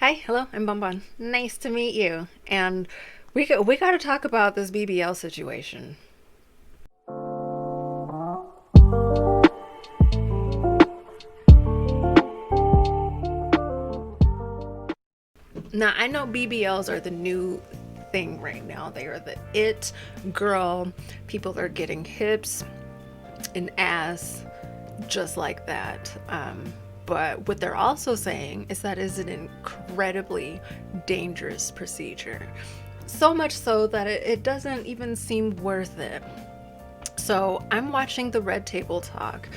Hi, hello, I'm Bonbon. Nice to meet you. And we got to talk about this BBL situation. Now, I know BBLs are the new thing right now. They are the it girl. People are getting hips and ass just like that. But what they're also saying is that is an incredibly dangerous procedure. So much so that it doesn't even seem worth it. So I'm watching the Red Table Talk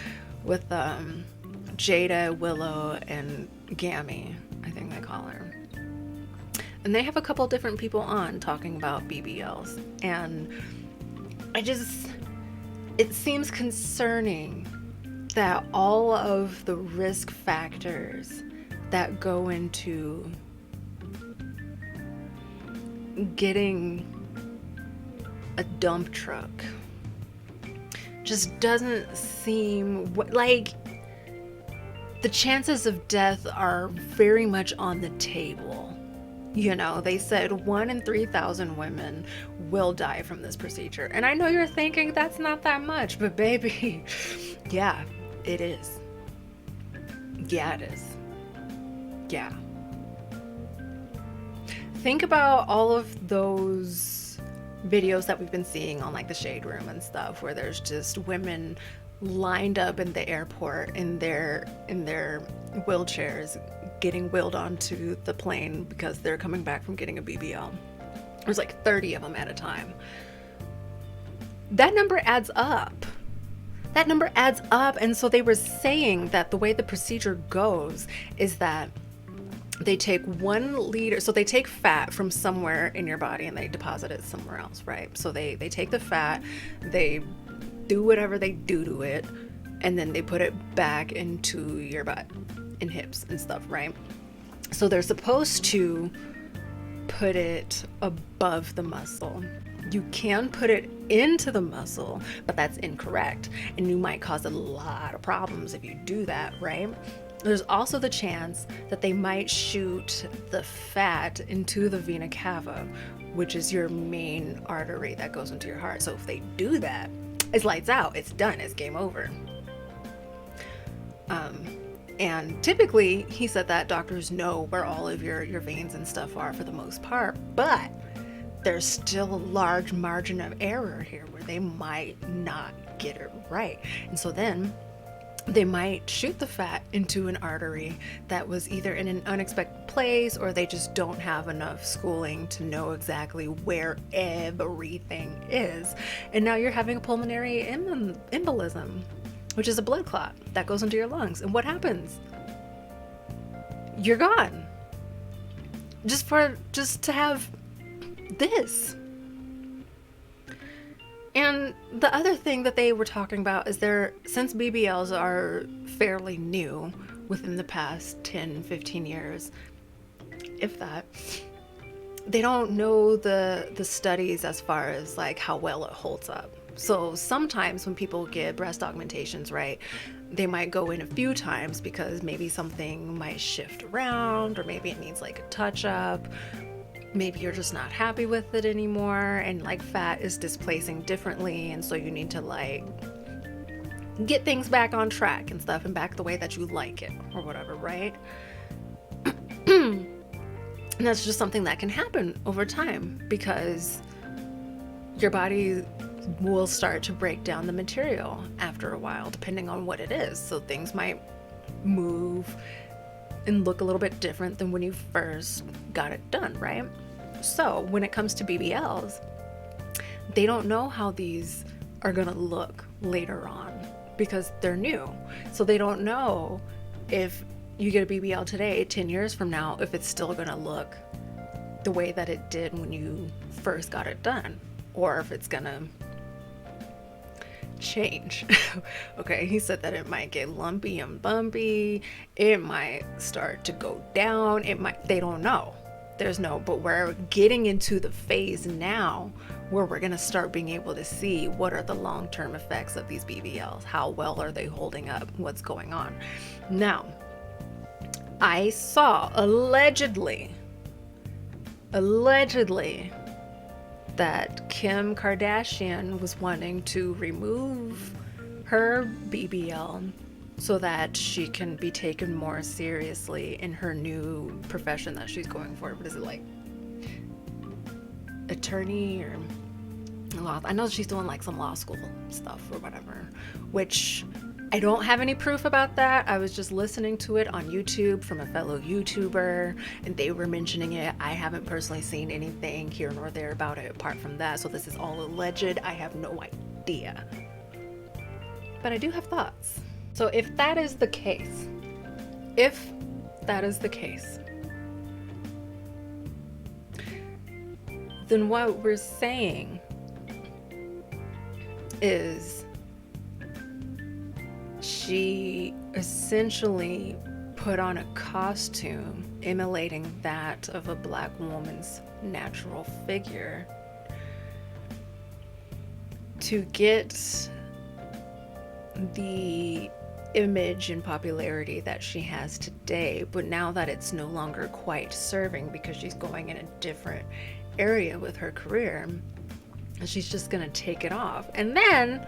with Jada, Willow, and Gammy, I think they call her. And they have a couple different people on talking about BBLs. And I just, it seems concerning that all of the risk factors that go into getting a dump truck just doesn't seem like the chances of death are very much on the table. You know, they said 1 in 3,000 women will die from this procedure. And I know you're thinking that's not that much, but baby, yeah, it is. Yeah, it is. Yeah. Think about all of those videos that we've been seeing on like the Shade Room and stuff where there's just women lined up in the airport in their wheelchairs getting wheeled onto the plane because they're coming back from getting a BBL. There's like 30 of them at a time. That number adds up. That number adds up. And so they were saying that the way the procedure goes is that they take 1 liter, so they take fat from somewhere in your body and they deposit it somewhere else, right? So they take the fat, they do whatever they do to it, and then they put it back into your butt and hips and stuff, right? So they're supposed to put it above the muscle. You can put it into the muscle, but that's incorrect. And you might cause a lot of problems if you do that, right? There's also the chance that they might shoot the fat into the vena cava, which is your main artery that goes into your heart. So if they do that, it's lights out, it's done, it's game over. And typically, he said that doctors know where all of your veins and stuff are for the most part, but there's still a large margin of error here where they might not get it right. And so then they might shoot the fat into an artery that was either in an unexpected place or they just don't have enough schooling to know exactly where everything is. And now you're having a pulmonary embolism, which is a blood clot that goes into your lungs. And what happens? You're gone. Just to have this. And the other thing that they were talking about is since BBLs are fairly new within the past 10, 15 years, if that, they don't know the studies as far as like how well it holds up. So sometimes when people get breast augmentations, right, they might go in a few times because maybe something might shift around or maybe it needs like a touch up. Maybe you're just not happy with it anymore and like fat is displacing differently, and so you need to like get things back on track and stuff and back the way that you like it or whatever, right? And that's just something that can happen over time because your body will start to break down the material after a while depending on what it is. So things might move and look a little bit different than when you first got it done, right? So when it comes to BBLs, they don't know how these are gonna look later on because they're new. So they don't know if you get a BBL today, 10 years from now, if it's still gonna look the way that it did when you first got it done, or if it's gonna change. Okay, he said that it might get lumpy and bumpy, it might start to go down, they don't know. But we're getting into the phase now where we're gonna start being able to see what are the long-term effects of these BBLs, how well are they holding up, what's going on. Now, I saw allegedly that Kim Kardashian was wanting to remove her BBL so that she can be taken more seriously in her new profession that she's going for. What is it, like attorney or law? I know she's doing like some law school stuff or whatever, which I don't have any proof about that. I was just listening to it on YouTube from a fellow YouTuber, and they were mentioning it. I haven't personally seen anything here nor there about it apart from that, so this is all alleged. I have no idea. But I do have thoughts. So if that is the case, then what we're saying is she essentially put on a costume emulating that of a black woman's natural figure to get the image and popularity that she has today. But now that it's no longer quite serving because she's going in a different area with her career, she's just gonna take it off. And then,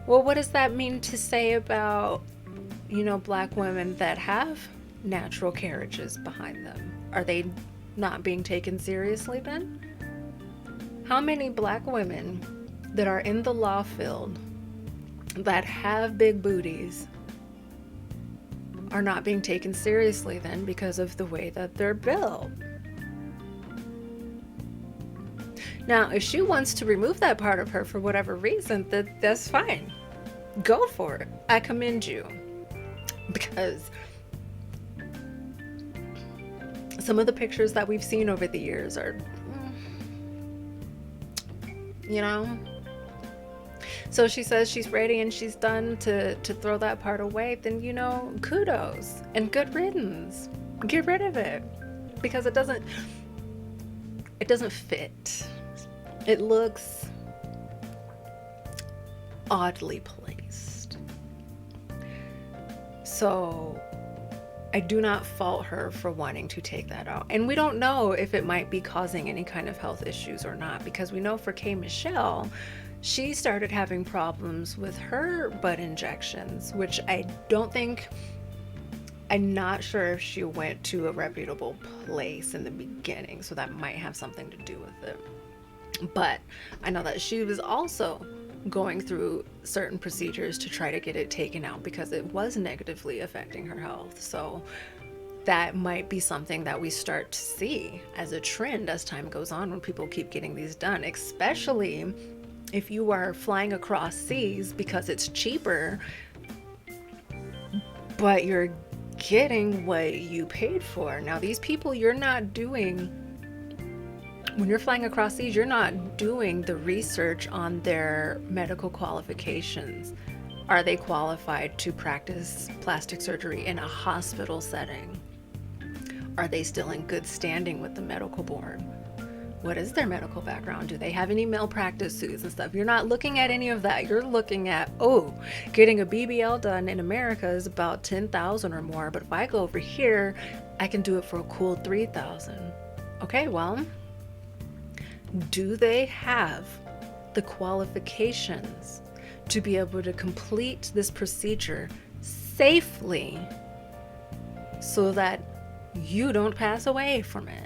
well, what does that mean to say about, black women that have natural carriages behind them? Are they not being taken seriously then? How many black women that are in the law field that have big booties are not being taken seriously then because of the way that they're built? Now, if she wants to remove that part of her for whatever reason, that's fine. Go for it. I commend you. Because some of the pictures that we've seen over the years are, So she says she's ready and she's done to throw that part away, then, kudos and good riddance. Get rid of it. Because it doesn't fit. It looks oddly placed. So I do not fault her for wanting to take that out. And we don't know if it might be causing any kind of health issues or not, because we know for K. Michelle, she started having problems with her butt injections, which I'm not sure if she went to a reputable place in the beginning, so that might have something to do with it. But I know that she was also going through certain procedures to try to get it taken out because it was negatively affecting her health. So that might be something that we start to see as a trend as time goes on, when people keep getting these done, especially if you are flying across seas because it's cheaper, but you're getting what you paid for. Now, these people, when you're flying across seas, you're not doing the research on their medical qualifications. Are they qualified to practice plastic surgery in a hospital setting? Are they still in good standing with the medical board? What is their medical background? Do they have any malpractice suits and stuff? You're not looking at any of that. You're looking at, getting a BBL done in America is about $10,000 or more, but if I go over here, I can do it for a cool $3,000. Okay, well, do they have the qualifications to be able to complete this procedure safely so that you don't pass away from it?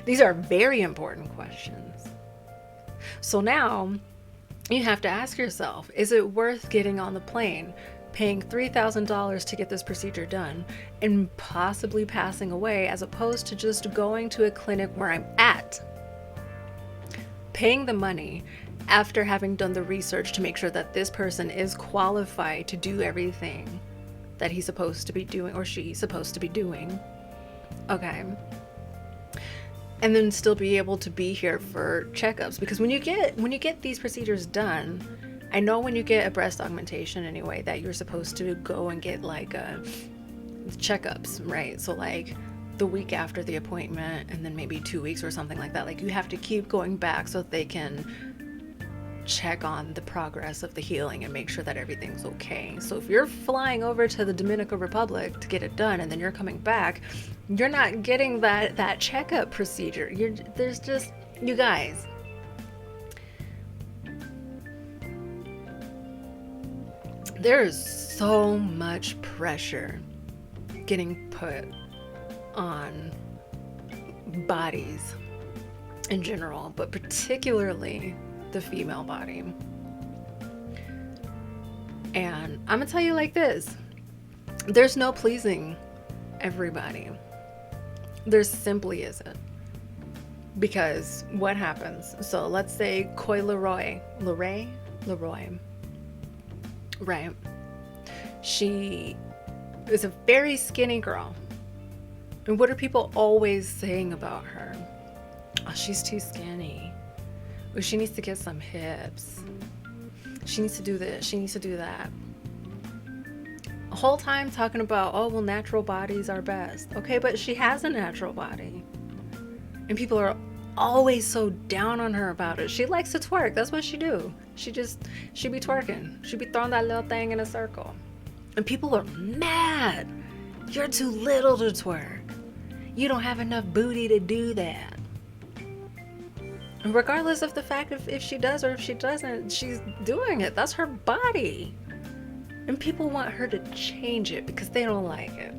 These are very important questions. So now you have to ask yourself, is it worth getting on the plane, paying $3,000 to get this procedure done, and possibly passing away, as opposed to just going to a clinic where I'm at, paying the money after having done the research to make sure that this person is qualified to do everything that he's supposed to be doing or she's supposed to be doing. Okay. And then still be able to be here for checkups, because when you get these procedures done, I know when you get a breast augmentation anyway, that you're supposed to go and get like checkups, right? So like the week after the appointment, and then maybe 2 weeks or something like that. Like you have to keep going back so that they can check on the progress of the healing and make sure that everything's okay. So if you're flying over to the Dominican Republic to get it done and then you're coming back, you're not getting that checkup procedure. There's just, you guys, there is so much pressure getting put on bodies in general, but particularly the female body. And I'm gonna tell you like this, there's no pleasing everybody. There simply isn't. Because what happens? So let's say Coy Leroy, right? She is a very skinny girl. And what are people always saying about her? Oh, she's too skinny. Or she needs to get some hips. She needs to do this. She needs to do that. The whole time talking about, oh, well, natural bodies are best. Okay, but she has a natural body. And people are always so down on her about it. She likes to twerk. That's what she do. She be twerking. She be throwing that little thing in a circle. And people are mad. You're too little to twerk. You don't have enough booty to do that. And regardless of the fact if she does or if she doesn't, she's doing it. That's her body. And people want her to change it because they don't like it.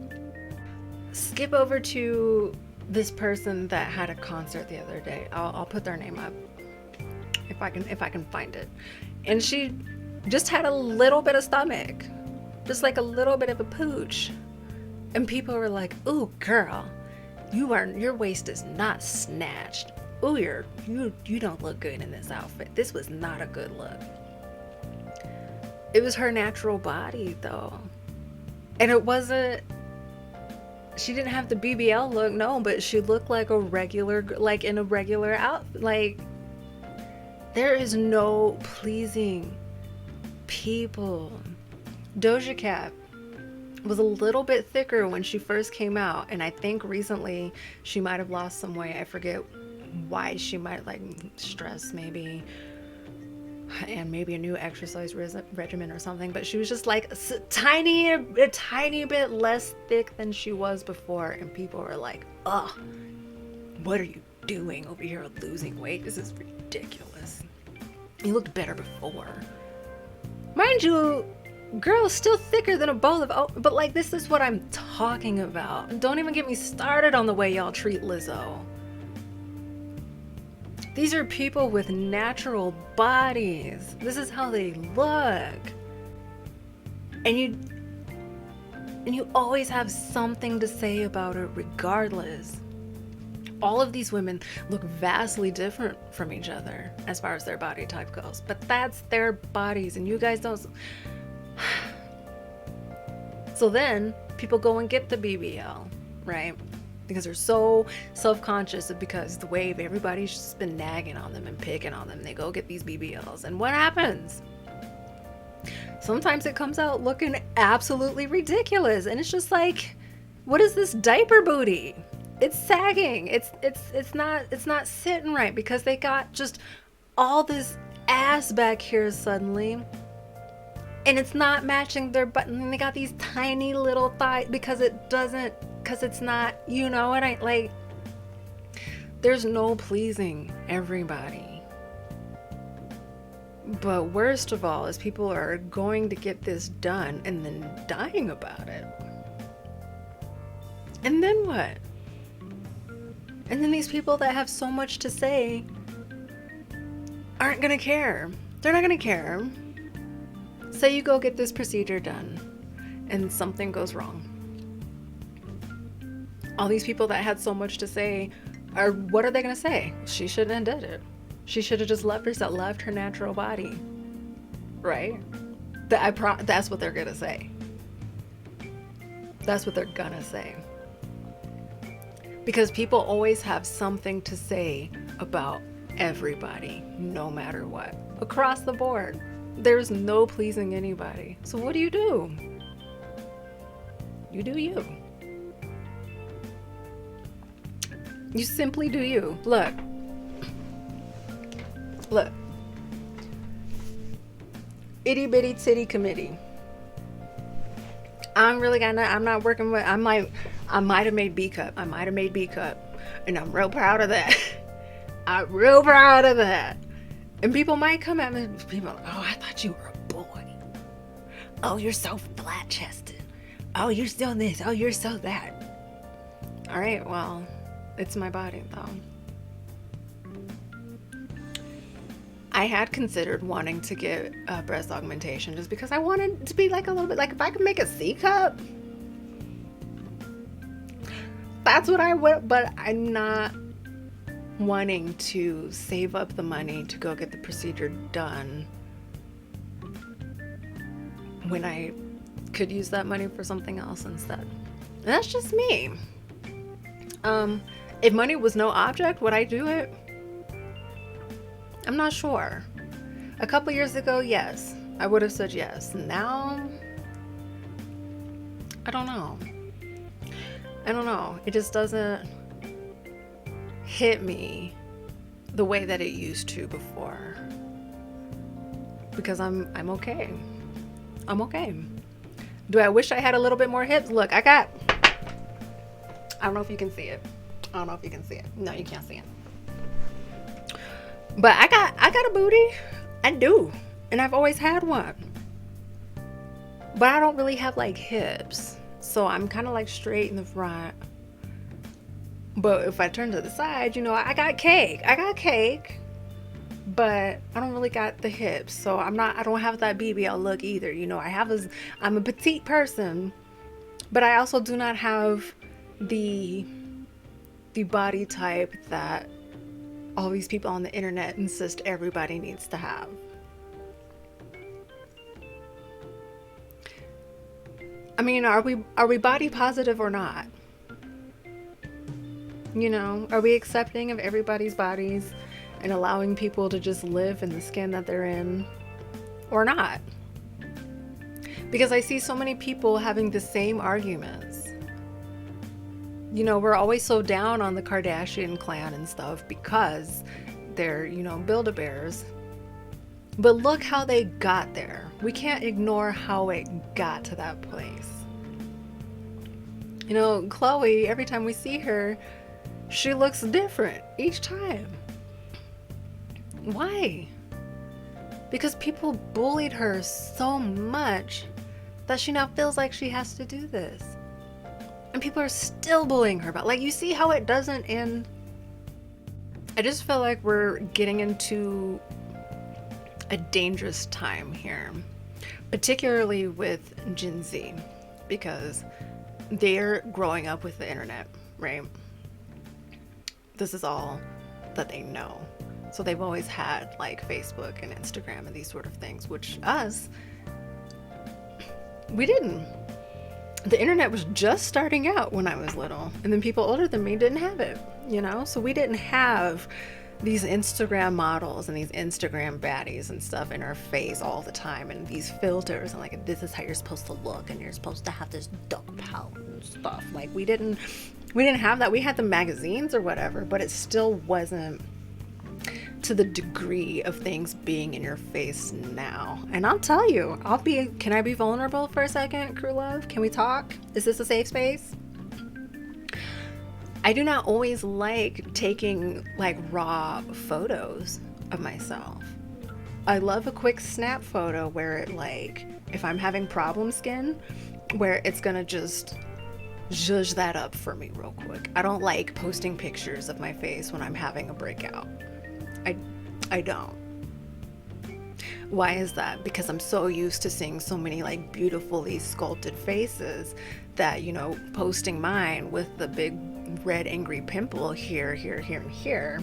Skip over to this person that had a concert the other day. I'll put their name up if I can find it. And she just had a little bit of stomach, just like a little bit of a pooch. And people were like, "Ooh, girl, your waist is not snatched. Ooh, you don't look good in this outfit. This was not a good look." It was her natural body though. And it wasn't, she didn't have the BBL look, no, but she looked like a regular, like in a regular outfit. Like, there is no pleasing people. Dosia Cat was a little bit thicker when she first came out, and I think recently she might have lost some weight. I forget why. She might like stress maybe, and maybe a new exercise regimen or something, but she was just like a tiny bit less thick than she was before, and people were like, "Ugh, what are you doing over here losing weight? This is ridiculous. You looked better before." Mind you, girl, still thicker than a bowl of oat, but like, this is what I'm talking about. Don't even get me started on the way y'all treat Lizzo. These are people with natural bodies. This is how they look. And you always have something to say about it regardless. All of these women look vastly different from each other as far as their body type goes, but that's their bodies and you guys don't. So then people go and get the BBL, right? Because they're so self-conscious because the wave, everybody's just been nagging on them and picking on them. They go get these BBLs, and what happens? Sometimes it comes out looking absolutely ridiculous, and it's just like, what is this diaper booty? It's sagging. It's not sitting right because they got just all this ass back here suddenly, and it's not matching their butt. And they got these tiny little thighs because it's not, you know what I like. There's no pleasing everybody. But worst of all is people are going to get this done and then dying about it. And then what? And then these people that have so much to say aren't gonna care. They're not gonna care. Say you go get this procedure done and something goes wrong. All these people that had so much to say what are they gonna say? She shouldn't have did it. She should have just left her natural body, right? That's what they're gonna say. That's what they're gonna say. Because people always have something to say about everybody, no matter what. Across the board, there's no pleasing anybody. So what do? You do you. You simply do you. Look. itty bitty titty committee. I'm not working with, I'm like, I might have made B cup. I might have made B cup. And I'm real proud of that. I'm real proud of that. And people might come at me, people, oh, I thought you were a boy. Oh, you're so flat chested. Oh, you're still this. Oh, you're so that. All right, well, it's my body though. I had considered wanting to get breast augmentation just because I wanted to be like a little bit like, if I could make a C cup, that's what I would, but I'm not wanting to save up the money to go get the procedure done when I could use that money for something else instead. And that's just me. If money was no object, would I do it? I'm not sure. A couple years ago, yes, I would have said yes. Now, I don't know. It just doesn't hit me the way that it used to before. Because I'm okay. I'm okay. Do I wish I had a little bit more hips? Look, I don't know if you can see it. No, you can't see it. But I got a booty. I do. And I've always had one. But I don't really have like hips. So I'm kind of like straight in the front. But if I turn to the side, I got cake. But I don't really got the hips. So I don't have that BBL look either. I'm a petite person. But I also do not have the body type that all these people on the internet insist everybody needs to have. I mean, are we body positive or not? Are we accepting of everybody's bodies and allowing people to just live in the skin that they're in or not? Because I see so many people having the same arguments. We're always so down on the Kardashian clan and stuff because they're, Build-A-Bears. But look how they got there. We can't ignore how it got to that place. Chloe, every time we see her, she looks different each time. Why? Because people bullied her so much that she now feels like she has to do this. And people are still bullying her about, you see how it doesn't end? I just feel like we're getting into a dangerous time here, particularly with Gen Z, because they're growing up with the internet, right? This is all that they know. So they've always had Facebook and Instagram and these sort of things, which us, we didn't. The internet was just starting out when I was little, and then people older than me didn't have it, so we didn't have these Instagram models and these Instagram baddies and stuff in our face all the time, and these filters and this is how you're supposed to look, and you're supposed to have this dark palette and stuff. We didn't have that. We had the magazines or whatever, but it still wasn't to the degree of things being in your face now. And I'll tell you, can I be vulnerable for a second, crew love? Can we talk? Is this a safe space? I do not always like taking raw photos of myself. I love a quick snap photo where it if I'm having problem skin, where it's gonna just zhuzh that up for me real quick. I don't like posting pictures of my face when I'm having a breakout. I don't. Why is that? Because I'm so used to seeing so many beautifully sculpted faces that, posting mine with the big red angry pimple here, and here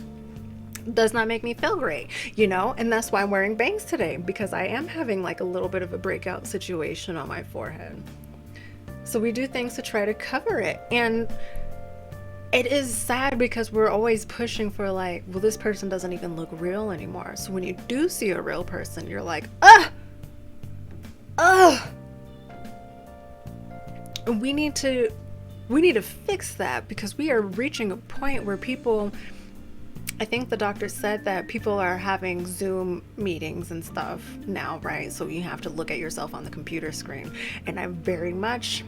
does not make me feel great, and that's why I'm wearing bangs today, because I am having a little bit of a breakout situation on my forehead. So we do things to try to cover it, and it is sad because we're always pushing for well, this person doesn't even look real anymore. So when you do see a real person, you're we need to fix that, because we are reaching a point where people I think the doctor said that people are having Zoom meetings and stuff now, right? So you have to look at yourself on the computer screen. And I very much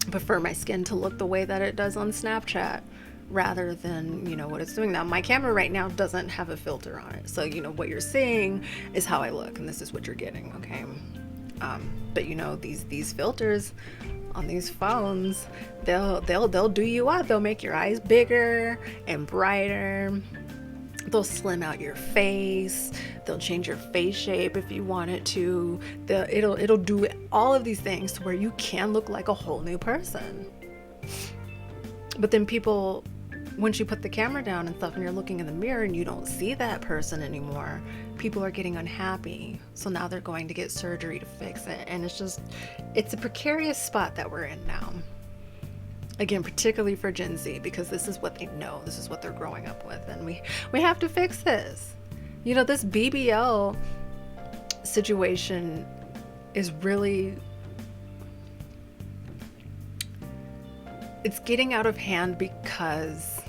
prefer my skin to look the way that it does on Snapchat rather than, what it's doing now. My camera right now doesn't have a filter on it. So, what you're seeing is how I look, and this is what you're getting, okay? But these filters on these phones, they'll do you up. They'll make your eyes bigger and brighter. They'll slim out your face. They'll change your face shape if you want it to. It'll do all of these things to where you can look like a whole new person. But then people, once you put the camera down and stuff and you're looking in the mirror and you don't see that person anymore, people are getting unhappy. So now they're going to get surgery to fix it. And it's a precarious spot that we're in now. Again, particularly for Gen Z, because this is what they know. This is what they're growing up with. And we have to fix this. This BBL situation is really, it's getting out of hand because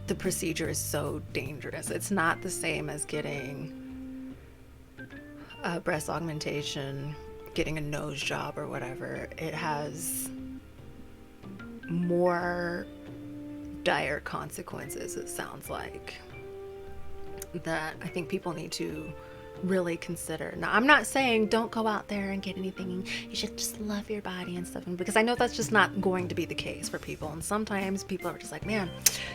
the procedure is so dangerous. It's not the same as getting breast augmentation, getting a nose job or whatever. It has more dire consequences, it sounds like, that I think people need to really consider. Now, I'm not saying don't go out there and get anything. You should just love your body and stuff, because I know that's just not going to be the case for people. And sometimes people are just like, man,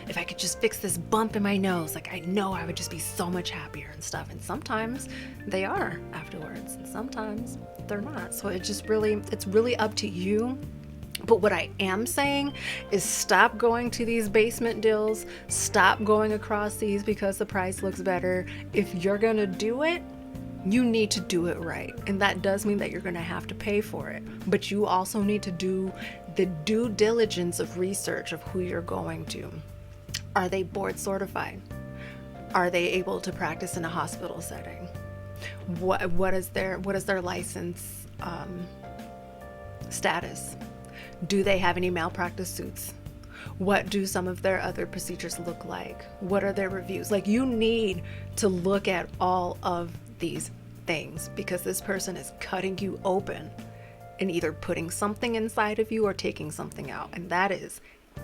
if I could just fix this bump in my nose, like, I know I would just be so much happier and stuff. And sometimes they are afterwards, and sometimes they're not. So it's really up to you. But what I am saying is stop going to these basement deals. Stop going across these because the price looks better. If you're going to do it, you need to do it right. And that does mean that you're going to have to pay for it. But you also need to do the due diligence of research of who you're going to. Are they board certified? Are they able to practice in a hospital setting? What is their license status? Do they have any malpractice suits? What do some of their other procedures look like? What are their reviews? Like, you need to look at all of these things, because this person is cutting you open and either putting something inside of you or taking something out. And that is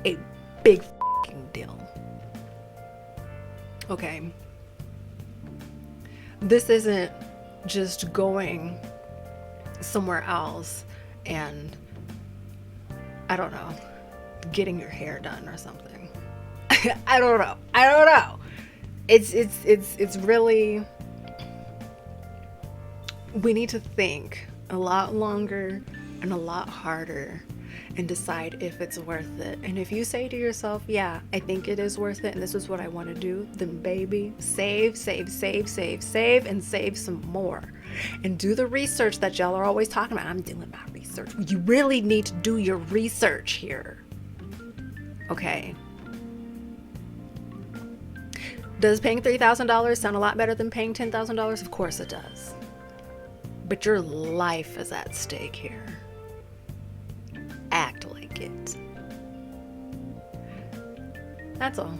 a big f***ing deal. Okay. This isn't just going somewhere else and, I don't know, getting your hair done or something. I don't know. It's really, we need to think a lot longer and a lot harder and decide if it's worth it. And if you say to yourself, yeah, I think it is worth it and this is what I want to do, then baby, save, and save some more. And do the research that y'all are always talking about. I'm doing my research. You really need to do your research here. Okay. Does paying $3,000 sound a lot better than paying $10,000? Of course it does. But your life is at stake here. Act like it. That's all.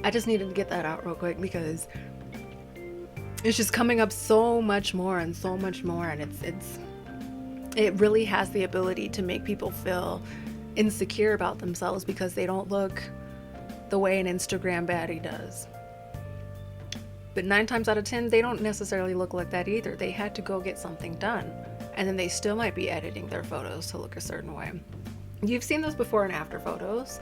I just needed to get that out real quick because it's just coming up so much more, and it really has the ability to make people feel insecure about themselves because they don't look the way an Instagram baddie does. But 9 times out of 10, they don't necessarily look like that either. They had to go get something done, and then they still might be editing their photos to look a certain way. You've seen those before and after photos,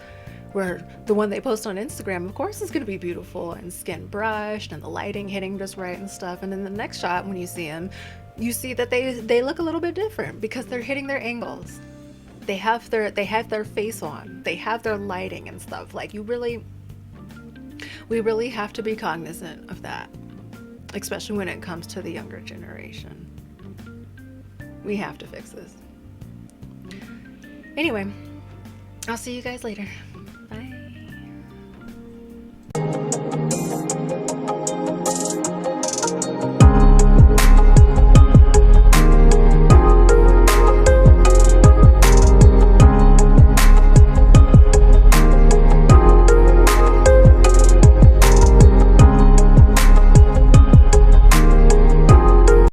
where the one they post on Instagram, of course, is going to be beautiful and skin brushed and the lighting hitting just right and stuff. And then the next shot, when you see them, you see that they look a little bit different because they're hitting their angles. They have their face on. They have their lighting and stuff. Like, we really have to be cognizant of that, especially when it comes to the younger generation. We have to fix this. Anyway, I'll see you guys later.